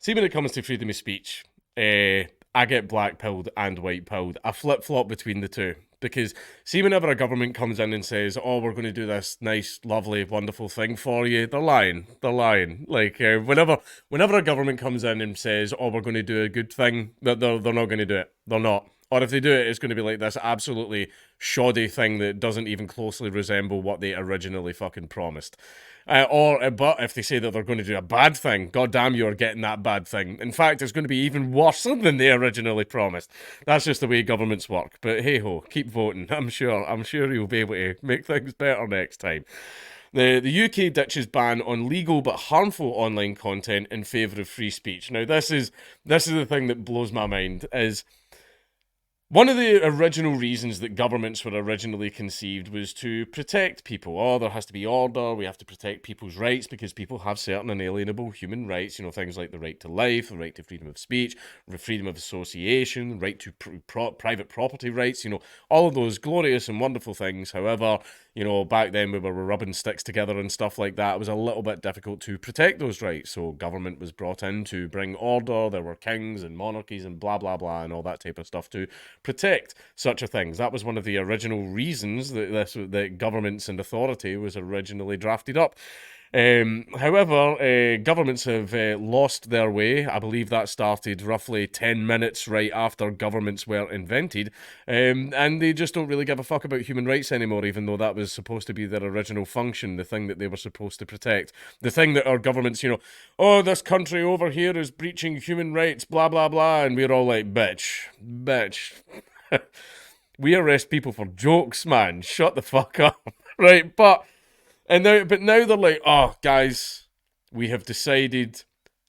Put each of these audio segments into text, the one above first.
See, when it comes to freedom of speech, I get black pilled and white pilled. I flip flop between the two. Because, see, whenever a government comes in and says, oh, we're going to do this nice, lovely, wonderful thing for you, they're lying. They're lying. Like, whenever a government comes in and says, oh, we're going to do a good thing, they're not going to do it. They're not. Or if they do it, it's going to be like this absolutely shoddy thing that doesn't even closely resemble what they originally fucking promised. But if they say that they're going to do a bad thing, goddamn, you're getting that bad thing. In fact, it's going to be even worse than they originally promised. That's just the way governments work. But hey ho, keep voting. I'm sure you'll be able to make things better next time. The UK ditches ban on legal but harmful online content in favour of free speech. Now, this is the thing that blows my mind. Is one of the original reasons that governments were originally conceived was to protect people. Oh, there has to be order. We have to protect people's rights because people have certain inalienable human rights. You know, things like the right to life, the right to freedom of speech, the freedom of association, the right to private property rights. You know, all of those glorious and wonderful things. However, you know, back then we were rubbing sticks together and stuff like that. It was a little bit difficult to protect those rights. So government was brought in to bring order. There were kings and monarchies and blah, blah, blah, and all that type of stuff to protect such a things. That was one of the original reasons that governments and authority was originally drafted up. However, governments have lost their way. I believe that started roughly 10 minutes right after governments were invented. And they just don't really give a fuck about human rights anymore, even though that was supposed to be their original function, the thing that they were supposed to protect. The thing that our governments, you know, oh, this country over here is breaching human rights, blah, blah, blah. And we're all like, bitch. We arrest people for jokes, man. Shut the fuck up. Right, but now they're like, oh, guys, we have decided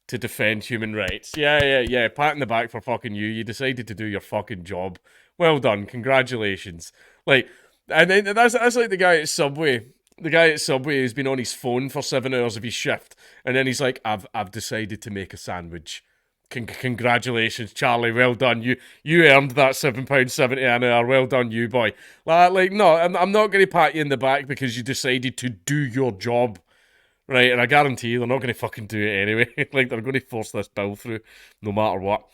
to defend human rights. Yeah. Pat in the back for fucking you. You decided to do your fucking job. Well done. Congratulations. Like, and then that's like the guy at Subway. The guy at Subway has been on his phone for 7 hours of his shift, and then he's like, I've decided to make a sandwich. Congratulations, Charlie. Well done. You earned that £7.70 an hour. Well done, you boy. Like no, I'm not going to pat you in the back because you decided to do your job, right? And I guarantee you, they're not going to fucking do it anyway. Like they're going to force this bill through, no matter what.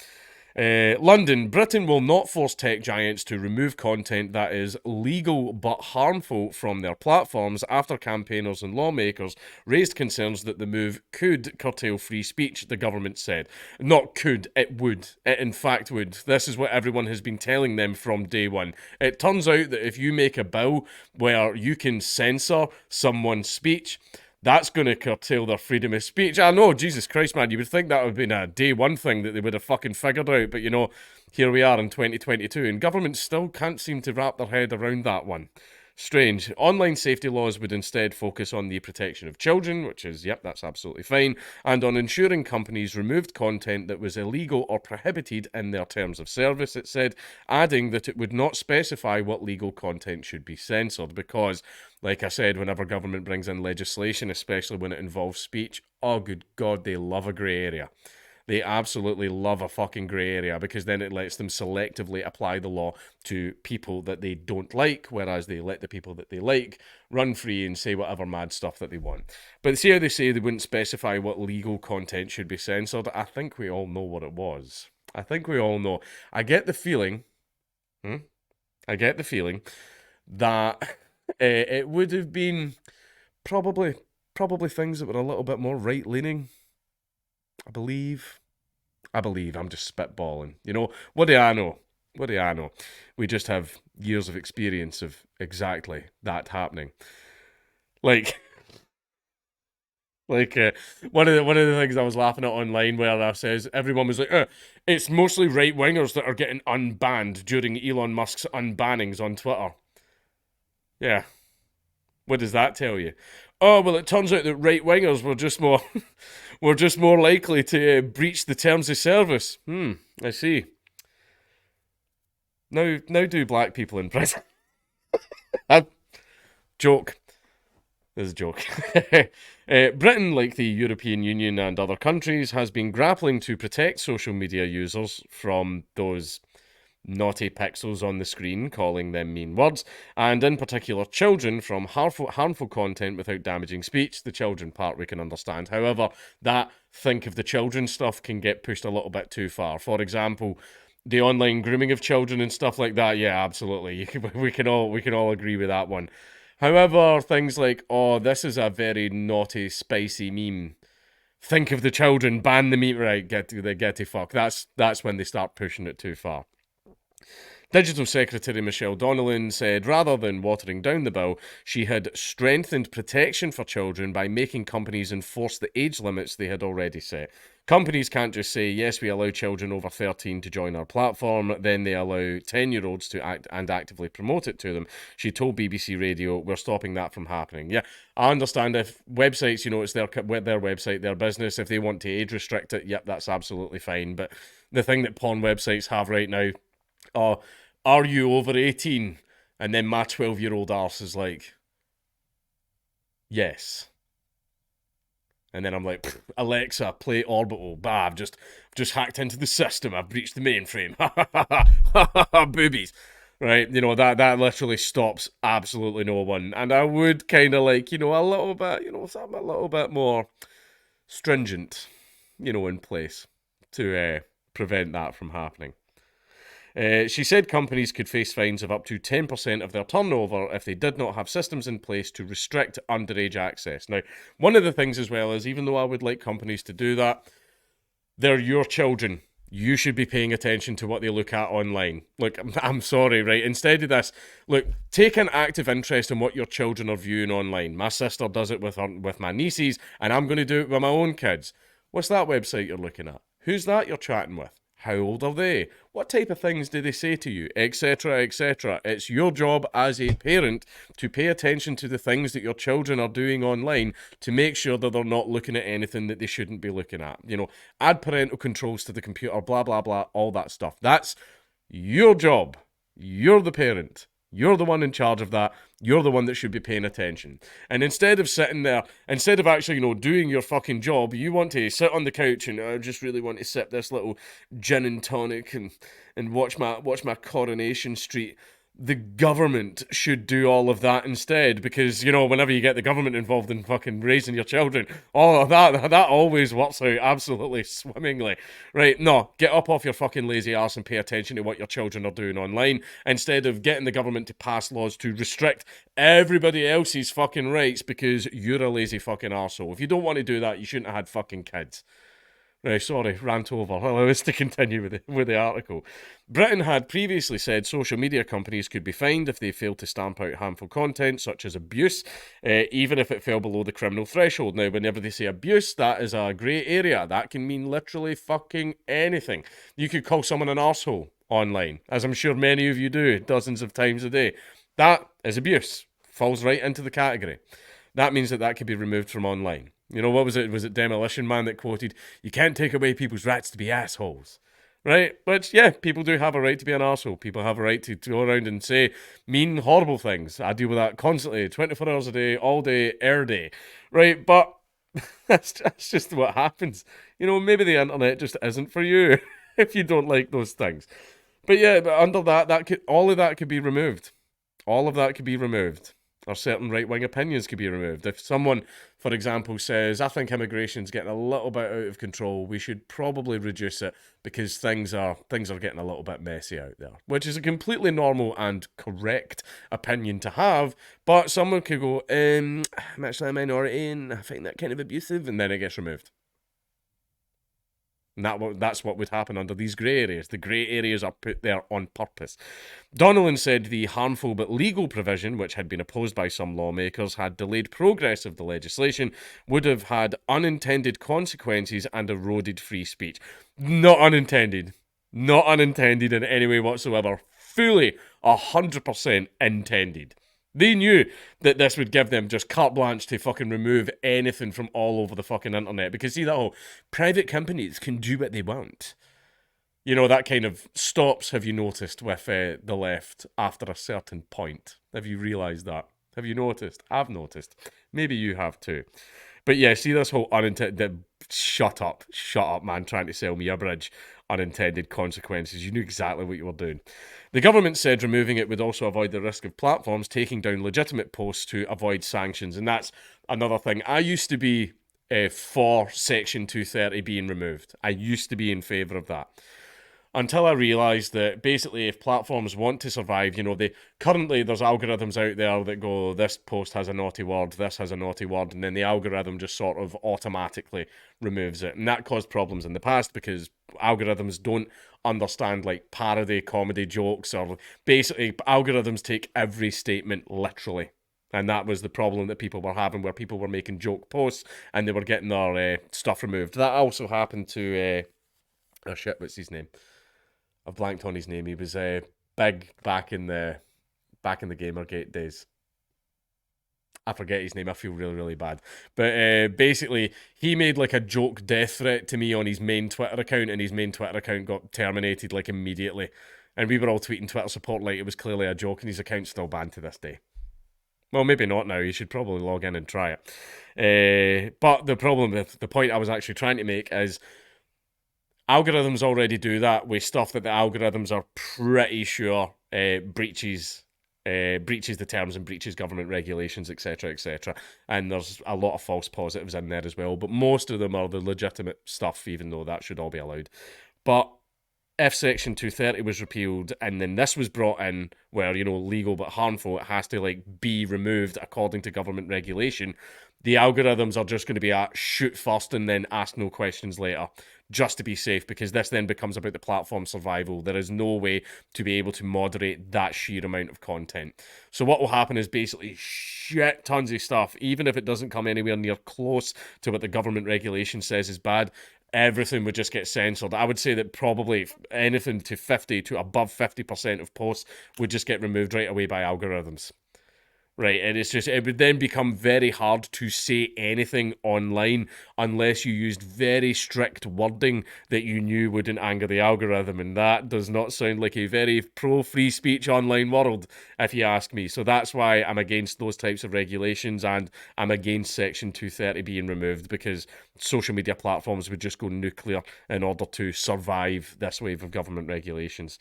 London, Britain will not force tech giants to remove content that is legal but harmful from their platforms after campaigners and lawmakers raised concerns that the move could curtail free speech, the government said. Not could, it would. It in fact would. This is what everyone has been telling them from day one. It turns out that if you make a bill where you can censor someone's speech, that's going to curtail their freedom of speech. I know, Jesus Christ, man, you would think that would have been a day one thing that they would have fucking figured out, but you know, here we are in 2022, and governments still can't seem to wrap their head around that one. Strange. Online safety laws would instead focus on the protection of children, which is, yep, that's absolutely fine, and on ensuring companies removed content that was illegal or prohibited in their terms of service, it said, adding that it would not specify what legal content should be censored because, like I said, whenever government brings in legislation, especially when it involves speech, oh, good God, they love a grey area. They absolutely love a fucking grey area because then it lets them selectively apply the law to people that they don't like, whereas they let the people that they like run free and say whatever mad stuff that they want. But see how they say they wouldn't specify what legal content should be censored? I think we all know what it was. I think we all know. I get the feeling, I get the feeling that it would have been probably things that were a little bit more right-leaning. I believe. I'm just spitballing. You know, what do I know? What do I know? We just have years of experience of exactly that happening. Like, one of the things I was laughing at online where I says everyone was like, it's mostly right wingers that are getting unbanned during Elon Musk's unbannings on Twitter. Yeah. What does that tell you? Oh well, it turns out that right wingers were just more were just more likely to breach the terms of service. I see. Now do black people in prison? Joke. This is a joke. Britain, like the European Union and other countries, has been grappling to protect social media users from those naughty pixels on the screen, calling them mean words, and in particular children from harmful content without damaging speech. The children part we can understand. However, that think of the children stuff can get pushed a little bit too far. For example, the online grooming of children and stuff like that. Yeah, absolutely. We can all agree with that one. However, things like, oh, this is a very naughty, spicy meme. Think of the children, ban the meme. Right, get to fuck. That's when they start pushing it too far. Digital Secretary Michelle Donnellan said rather than watering down the bill, she had strengthened protection for children by making companies enforce the age limits they had already set. Companies can't just say, yes, we allow children over 13 to join our platform, then they allow 10-year-olds to act and actively promote it to them. She told BBC Radio, we're stopping that from happening. Yeah, I understand if websites, it's their website, their business, if they want to age restrict it, yep, that's absolutely fine. But the thing that porn websites have right now, are you over 18? And then my 12-year-old arse is like, yes. And then I'm like, Alexa, play Orbital. Bah, I've just hacked into the system. I've breached the mainframe. Boobies. Right? That literally stops absolutely no one. And I would kind of like, a little bit, something a little bit more stringent, in place to prevent that from happening. She said companies could face fines of up to 10% of their turnover if they did not have systems in place to restrict underage access. Now, one of the things as well is, even though I would like companies to do that, they're your children. You should be paying attention to what they look at online. Look, I'm sorry, right? Instead of this, look, take an active interest in what your children are viewing online. My sister does it with my nieces, and I'm going to do it with my own kids. What's that website you're looking at? Who's that you're chatting with? How old are they? What type of things do they say to you? Etc, etc. It's your job as a parent to pay attention to the things that your children are doing online to make sure that they're not looking at anything that they shouldn't be looking at. Add parental controls to the computer, blah, blah, blah, all that stuff. That's your job. You're the parent. You're the one in charge of that. You're the one that should be paying attention. And instead of sitting there, instead of actually, doing your fucking job, you want to sit on the couch and I just really want to sip this little gin and tonic and watch my Coronation Street. The government should do all of that instead, because, whenever you get the government involved in fucking raising your children, all of that always works out absolutely swimmingly. Right? No, get up off your fucking lazy arse and pay attention to what your children are doing online, instead of getting the government to pass laws to restrict everybody else's fucking rights because you're a lazy fucking arsehole. If you don't want to do that, you shouldn't have had fucking kids. Right, sorry, rant over. Let's to continue with the article. Britain had previously said social media companies could be fined if they failed to stamp out harmful content, such as abuse, even if it fell below the criminal threshold. Now, whenever they say abuse, that is a grey area. That can mean literally fucking anything. You could call someone an arsehole online, as I'm sure many of you do dozens of times a day. That is abuse. Falls right into the category. That means that could be removed from online. What was it? Was it Demolition Man that quoted, you can't take away people's rights to be assholes. Right? But yeah, people do have a right to be an arsehole. People have a right to go around and say mean, horrible things. I deal with that constantly, 24 hours a day, all day, every day. Right? But that's just what happens. Maybe the internet just isn't for you if you don't like those things. But yeah, but under all of that could be removed. All of that could be removed. Or certain right-wing opinions could be removed. If someone, for example, says, I think immigration's getting a little bit out of control, we should probably reduce it because things are getting a little bit messy out there. Which is a completely normal and correct opinion to have, but someone could go, I'm actually a minority and I find that kind of abusive, and then it gets removed. And that's what would happen under these grey areas. The grey areas are put there on purpose. Donnellan said the harmful but legal provision, which had been opposed by some lawmakers, had delayed progress of the legislation, would have had unintended consequences and eroded free speech. Not unintended. Not unintended in any way whatsoever. Fully 100% intended. They knew that this would give them just carte blanche to fucking remove anything from all over the fucking internet. Because see that whole private companies can do what they want. That kind of stops, have you noticed, with the left after a certain point. Have you realised that? Have you noticed? I've noticed. Maybe you have too. But yeah, see this whole unintended, Shut up, man, trying to sell me a bridge. Unintended consequences. You knew exactly what you were doing. The government said removing it would also avoid the risk of platforms taking down legitimate posts to avoid sanctions. And that's another thing. I used to be for Section 230 being removed. I used to be in favour of that. Until I realised that basically if platforms want to survive, currently there's algorithms out there that go, this post has a naughty word, this has a naughty word, and then the algorithm just sort of automatically removes it. And that caused problems in the past because algorithms don't understand like parody, comedy jokes, or basically algorithms take every statement literally. And that was the problem that people were having, where people were making joke posts and they were getting their stuff removed. That also happened to, what's his name? I've blanked on his name. He was big back in the Gamergate days. I forget his name. I feel really, really bad. But basically, he made like a joke death threat to me on his main Twitter account, and his main Twitter account got terminated like immediately. And we were all tweeting Twitter support like it was clearly a joke, and his account's still banned to this day. Well, maybe not now. You should probably log in and try it. But the point I was actually trying to make is algorithms already do that with stuff that the algorithms are pretty sure breaches the terms and breaches government regulations, etc., etc. And there's a lot of false positives in there as well, but most of them are the legitimate stuff, even though that should all be allowed. But if Section 230 was repealed and then this was brought in where, legal but harmful, it has to like be removed according to government regulation, the algorithms are just going to be at shoot first and then ask no questions later, just to be safe, because this then becomes about the platform survival. There is no way to be able to moderate that sheer amount of content. So what will happen is basically shit tons of stuff, even if it doesn't come anywhere near close to what the government regulation says is bad, everything would just get censored. I would say that probably anything to 50 to above 50% of posts would just get removed right away by algorithms. Right, and it would then become very hard to say anything online unless you used very strict wording that you knew wouldn't anger the algorithm, and that does not sound like a very pro-free speech online world, if you ask me. So that's why I'm against those types of regulations, and I'm against Section 230 being removed, because social media platforms would just go nuclear in order to survive this wave of government regulations.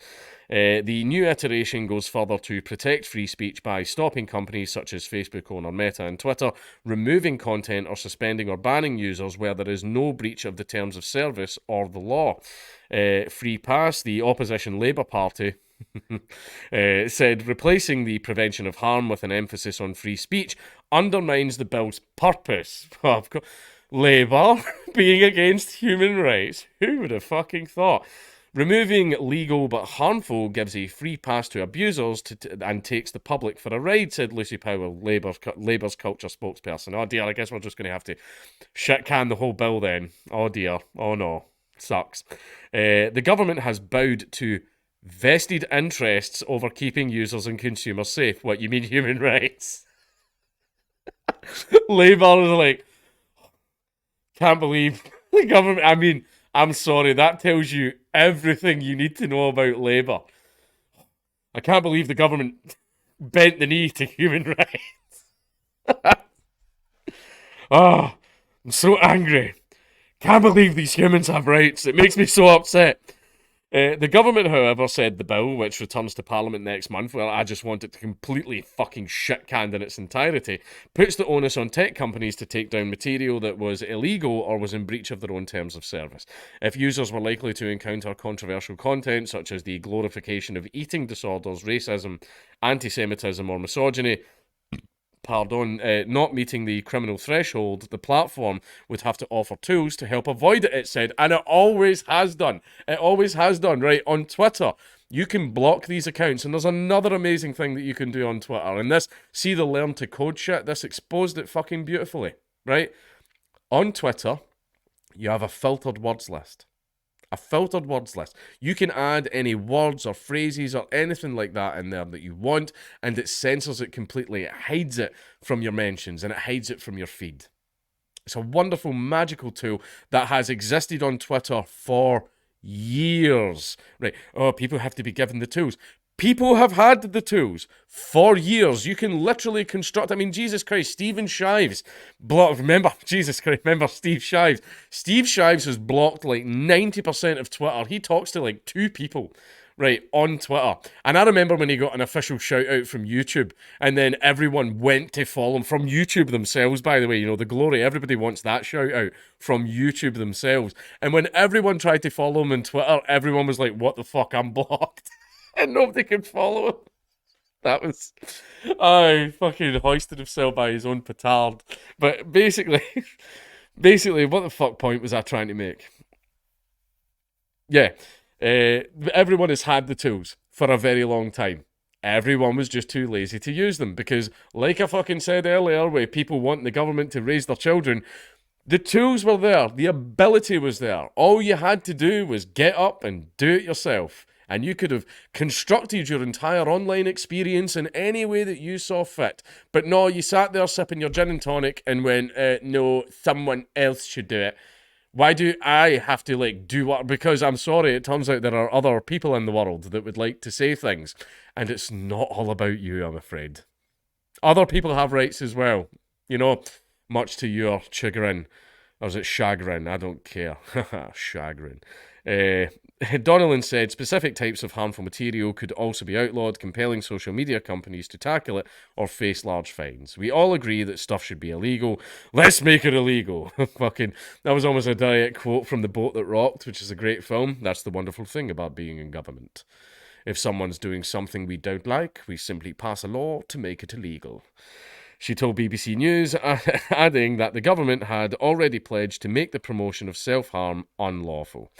The new iteration goes further to protect free speech by stopping companies such as Facebook owner Meta and Twitter removing content or suspending or banning users where there is no breach of the terms of service or the law. Free Pass, the opposition Labour Party, said replacing the prevention of harm with an emphasis on free speech undermines the bill's purpose. Labour being against human rights. Who would have fucking thought? Removing legal but harmful gives a free pass to abusers and takes the public for a ride, said Lucy Powell, Labour's culture spokesperson. Oh dear, I guess we're just going to have to shit-can the whole bill then. Oh dear, oh no, sucks. The government has bowed to vested interests over keeping users and consumers safe. What, you mean human rights? Labour is like, can't believe the government, I'm sorry, that tells you everything you need to know about Labour. I can't believe the government bent the knee to human rights. Oh, I'm so angry. Can't believe these humans have rights. It makes me so upset. The government, however, said the bill, which returns to Parliament next month, well, I just want it to completely fucking shit-canned in its entirety, puts the onus on tech companies to take down material that was illegal or was in breach of their own terms of service. If users were likely to encounter controversial content, such as the glorification of eating disorders, racism, anti-Semitism, or misogyny, not meeting the criminal threshold, the platform would have to offer tools to help avoid it, it said. And it always has done. It always has done, right? On Twitter, you can block these accounts. And there's another amazing thing that you can do on Twitter. And this, see the learn to code shit? This exposed it fucking beautifully, right? On Twitter, you have a filtered words list. A filtered words list. You can add any words or phrases or anything like that in there that you want, and it censors it completely. It hides it from your mentions and it hides it from your feed. It's a wonderful, magical tool that has existed on Twitter for years. Right? Oh, people have to be given the tools. People have had the tools for years. You can literally construct. I mean, Jesus Christ, Stephen Shives blocked. Remember, Jesus Christ, remember Steve Shives. Steve Shives has blocked like 90% of Twitter. He talks to like 2 people, right, on Twitter. And I remember when he got an official shout out from YouTube, and then everyone went to follow him from YouTube themselves, by the way. You know, the glory, everybody wants that shout out from YouTube themselves. And when everyone tried to follow him on Twitter, everyone was like, what the fuck, I'm blocked. And nobody could follow him. That was, I fucking hoisted himself by his own petard. But basically, what the fuck point was I trying to make? Yeah, everyone has had the tools for a very long time. Everyone was just too lazy to use them because, like I fucking said earlier, where people want the government to raise their children, the tools were there, the ability was there. All you had to do was get up and do it yourself. And you could have constructed your entire online experience in any way that you saw fit. But no, you sat there sipping your gin and tonic and went, no, someone else should do it. Why do I have to, like, do what? Because I'm sorry, it turns out there are other people in the world that would like to say things. And it's not all about you, I'm afraid. Other people have rights as well. You know, much to your chagrin. Or is it chagrin? I don't care. Chagrin. Donnellan said specific types of harmful material could also be outlawed, compelling social media companies to tackle it or face large fines. We all agree that stuff should be illegal. Let's make it illegal. Fucking, that was almost a direct quote from The Boat That Rocked, which is a great film. That's the wonderful thing about being in government. If someone's doing something we don't like, we simply pass a law to make it illegal. She told BBC News, adding that the government had already pledged to make the promotion of self-harm unlawful.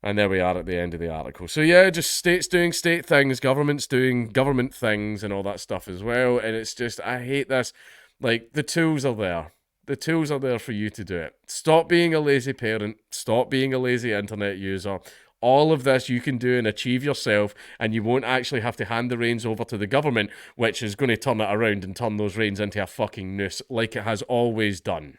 And there we are at the end of the article. So yeah, just states doing state things, governments doing government things and all that stuff as well. And it's just, I hate this. Like, the tools are there. The tools are there for you to do it. Stop being a lazy parent. Stop being a lazy internet user. All of this you can do and achieve yourself, and you won't actually have to hand the reins over to the government, which is going to turn it around and turn those reins into a fucking noose like it has always done.